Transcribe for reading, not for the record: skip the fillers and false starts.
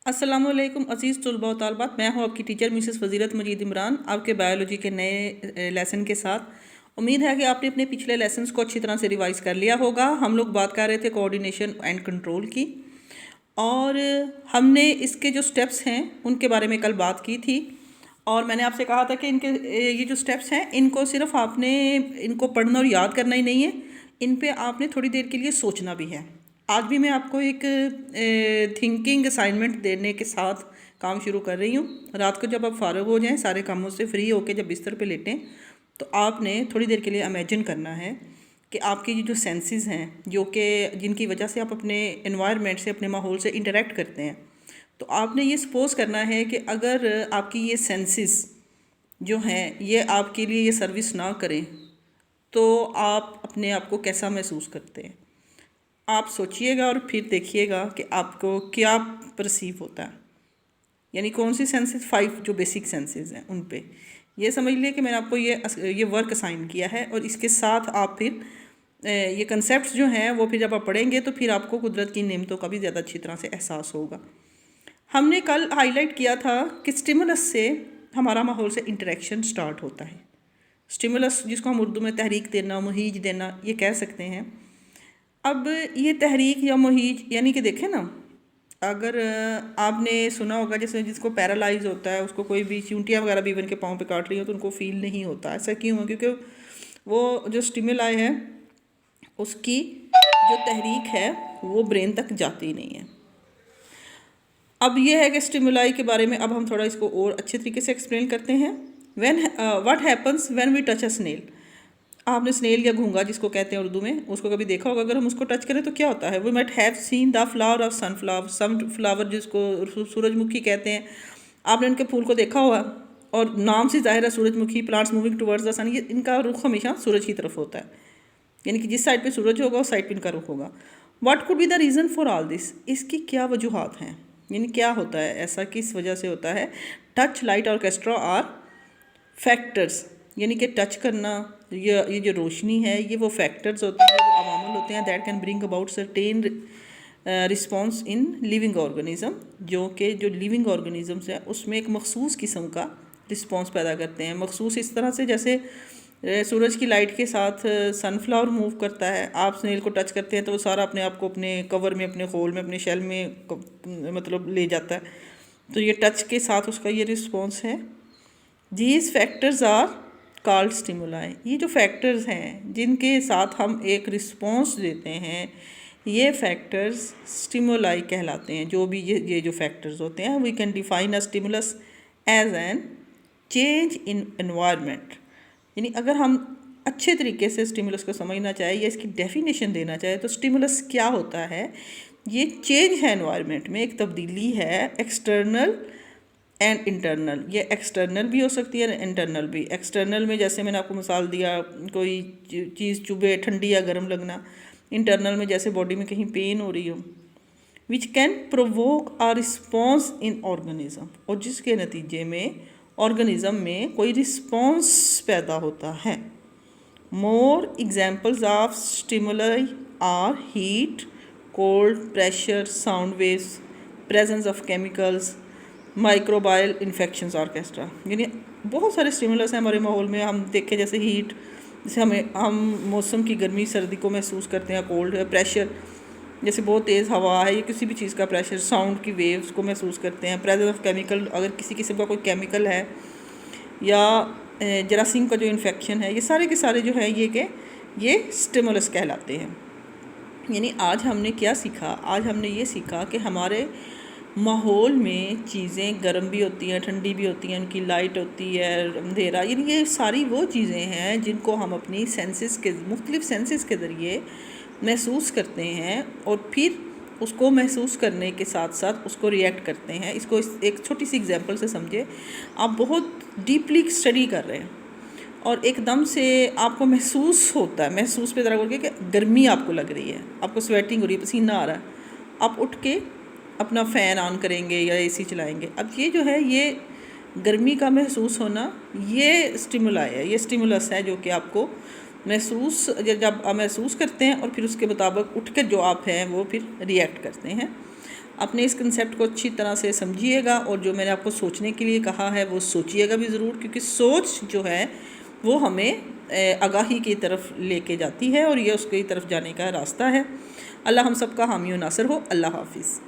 अस्सलामुअलैकुम अज़ीज़ तलबा व तालबात, मैं हूँ आपकी टीचर मिसेस फ़ज़ीलत मजीद इमरान आपके बायोलॉजी के नए लेसन के साथ। उम्मीद है कि आपने अपने पिछले लेसन्स को अच्छी तरह से रिवाइज़ कर लिया होगा। हम लोग बात कर रहे थे कोऑर्डिनेशन एंड कंट्रोल की, और हमने इसके जो स्टेप्स हैं उनके बारे में कल बात की थी। और मैंने आपसे कहा था कि इनके ये जो स्टेप्स हैं इनको सिर्फ आपने इनको पढ़ना और याद करना ही नहीं है, इन पे आपने थोड़ी देर के लिए सोचना भी है। आज भी मैं आपको एक थिंकिंग असाइनमेंट देने के साथ काम शुरू कर रही हूँ। रात को जब आप फारग हो जाएं, सारे कामों से फ्री होकर जब बिस्तर पे लेटें, तो आपने थोड़ी देर के लिए इमेजिन करना है कि आपकी ये जो सेंसेस हैं, जो कि जिनकी वजह से आप अपने एनवायरनमेंट से, अपने माहौल से इंटरेक्ट करते हैं, तो आपने ये सपोज़ करना है कि अगर आपकी ये सेंसेस जो हैं ये आपके लिए ये सर्विस ना करें तो आप अपने आप को कैसा महसूस करते हैं। आप सोचिएगा और फिर देखिएगा कि आपको क्या परसीव होता है, यानी कौन सी सेंसेस, 5 जो बेसिक सेंसेस हैं उन पे ये समझ लिए कि मैंने आपको ये वर्क असाइन किया है। और इसके साथ आप फिर ये कंसेप्ट्स जो हैं वो फिर जब आप पढ़ेंगे तो फिर आपको कुदरत की नेमतों का भी ज़्यादा अच्छी तरह से एहसास होगा। हमने कल हाईलाइट किया था कि स्टिमुलस से हमारा माहौल से इंटरेक्शन स्टार्ट होता है। स्टिमुलस जिसको हम उर्दू में तहरीक देना, मुहीज देना ये कह सकते हैं। अब ये तहरीक या मुहीज यानी कि देखें ना, अगर आपने सुना होगा जैसे जिसको पैरालाइज होता है उसको कोई भी चूंटियाँ वगैरह भी इवन के पाँव पे काट रही हो तो उनको फील नहीं होता। ऐसा क्यों है? क्योंकि वो जो स्टिमुलाई है उसकी जो तहरीक है वो ब्रेन तक जाती नहीं है। अब ये है कि स्टिमुलाई के बारे में अब हम थोड़ा इसको और अच्छे तरीके से एक्सप्लेन करते हैं। What happens when we touch a snail. आपने स्नेल या घोंघा जिसको कहते हैं उर्दू में, उसको कभी देखा होगा। अगर हम उसको टच करें तो क्या होता है? We might have seen the flower of sunflower जिसको सूरजमुखी कहते हैं। आपने उनके फूल को देखा होगा, और नाम से जाहिर है सूरजमुखी, प्लांट्स मूविंग टुवर्ड्स द सन, ये इनका रुख हमेशा सूरज की तरफ होता है, यानी कि जिस साइड पे सूरज होगा उस साइड पे इनका रुख होगा। What could be the reason for all this. इसकी क्या वजूहत हैं, यानी क्या होता है, ऐसा किस वजह से होता है। Touch, light, orchestra are factors, यानी कि टच करना, ये जो रोशनी है ये वो फैक्टर्स होते हैं, वो अवामल होते हैं that can bring about certain response in living organism, जो कि जो लिविंग ऑर्गेनिजम्स है उसमें एक मखसूस किस्म का रिस्पॉन्स पैदा करते हैं। मखसूस इस तरह से जैसे सूरज की लाइट के साथ सनफ्लावर मूव करता है, आप स्नेल को टच करते हैं तो वो सारा अपने आप को अपने कवर में, अपने होल में, अपने शेल में मतलब ले जाता है। तो ये टच के साथ उसका ये रिस्पॉन्स है। These factors are called stimuli. ये जो फैक्टर्स हैं जिनके साथ हम एक रिस्पॉन्स देते हैं, ये फैक्टर्स स्टिमुलाई कहलाते हैं। जो भी ये जो फैक्टर्स होते हैं, we can define a stimulus as an change in environment. यानी अगर हम अच्छे तरीके से स्टिमुलस को समझना चाहे या इसकी डेफिनेशन देना चाहे तो स्टिमुलस क्या होता है, ये चेंज है एनवायरनमेंट में, एक तब्दीली है एक्सटर्नल एंड इंटरनल। ये एक्सटर्नल भी हो सकती है, इंटरनल भी। एक्सटर्नल में जैसे मैंने आपको मिसाल दिया, कोई चीज़ चुभे, ठंडी या गर्म लगना। इंटरनल में जैसे बॉडी में कहीं पेन हो रही हो, which can provoke a response in organism, और जिसके नतीजे में ऑर्गेनिज्म में कोई रिस्पॉन्स पैदा होता है। More examples of stimuli are heat, cold, pressure, sound waves, presence of chemicals, microbial infections, orchestra. यानी बहुत सारे स्टिमुलस हैं हमारे माहौल में। हम देखें जैसे हीट, जैसे हम मौसम की गर्मी सर्दी को महसूस करते हैं। कोल्ड है, प्रेशर जैसे बहुत तेज़ हवा है या किसी भी चीज़ का प्रेशर, साउंड की वेव्स को महसूस करते हैं। प्रेजेंस ऑफ केमिकल, अगर किसी किस्म का कोई केमिकल है, या जरासीम का जो इन्फेक्शन है, ये सारे के सारे जो है ये स्टिमुलस कहलाते हैं। यानी आज हमने क्या सीखा? आज हमने ये सीखा कि हमारे माहौल में चीज़ें गर्म भी होती हैं, ठंडी भी होती हैं, उनकी लाइट होती है, अंधेरा, यानी ये सारी वो चीज़ें हैं जिनको हम अपनी सेंसेस के, मुख्तलिफ सेंसेस के ज़रिए महसूस करते हैं, और फिर उसको महसूस करने के साथ साथ उसको रिएक्ट करते हैं। इसको एक छोटी सी एग्जांपल से समझे। आप बहुत डीपली स्टडी कर रहे हैं और एकदम से आपको महसूस होता है, महसूस पे ज़रा करके कि गर्मी आपको लग रही है, आपको स्वेटिंग हो रही है, पसीना आ रहा है, आप उठ के अपना फ़ैन ऑन करेंगे या एसी चलाएंगे। अब ये जो है ये गर्मी का महसूस होना, ये स्टिमुलाई है, ये स्टिमुलस है जो कि आपको महसूस, जब आप महसूस करते हैं और फिर उसके मुताबिक उठ कर जो आप हैं वो फिर रिएक्ट करते हैं। अपने इस कंसेप्ट को अच्छी तरह से समझिएगा और जो मैंने आपको सोचने के लिए कहा है वो सोचिएगा भी ज़रूर, क्योंकि सोच जो है वो हमें आगाही की तरफ लेके जाती है और ये उसकी तरफ जाने का रास्ता है। अल्लाह हम सब का हामी व नासिर हो। अल्लाह हाफिज़।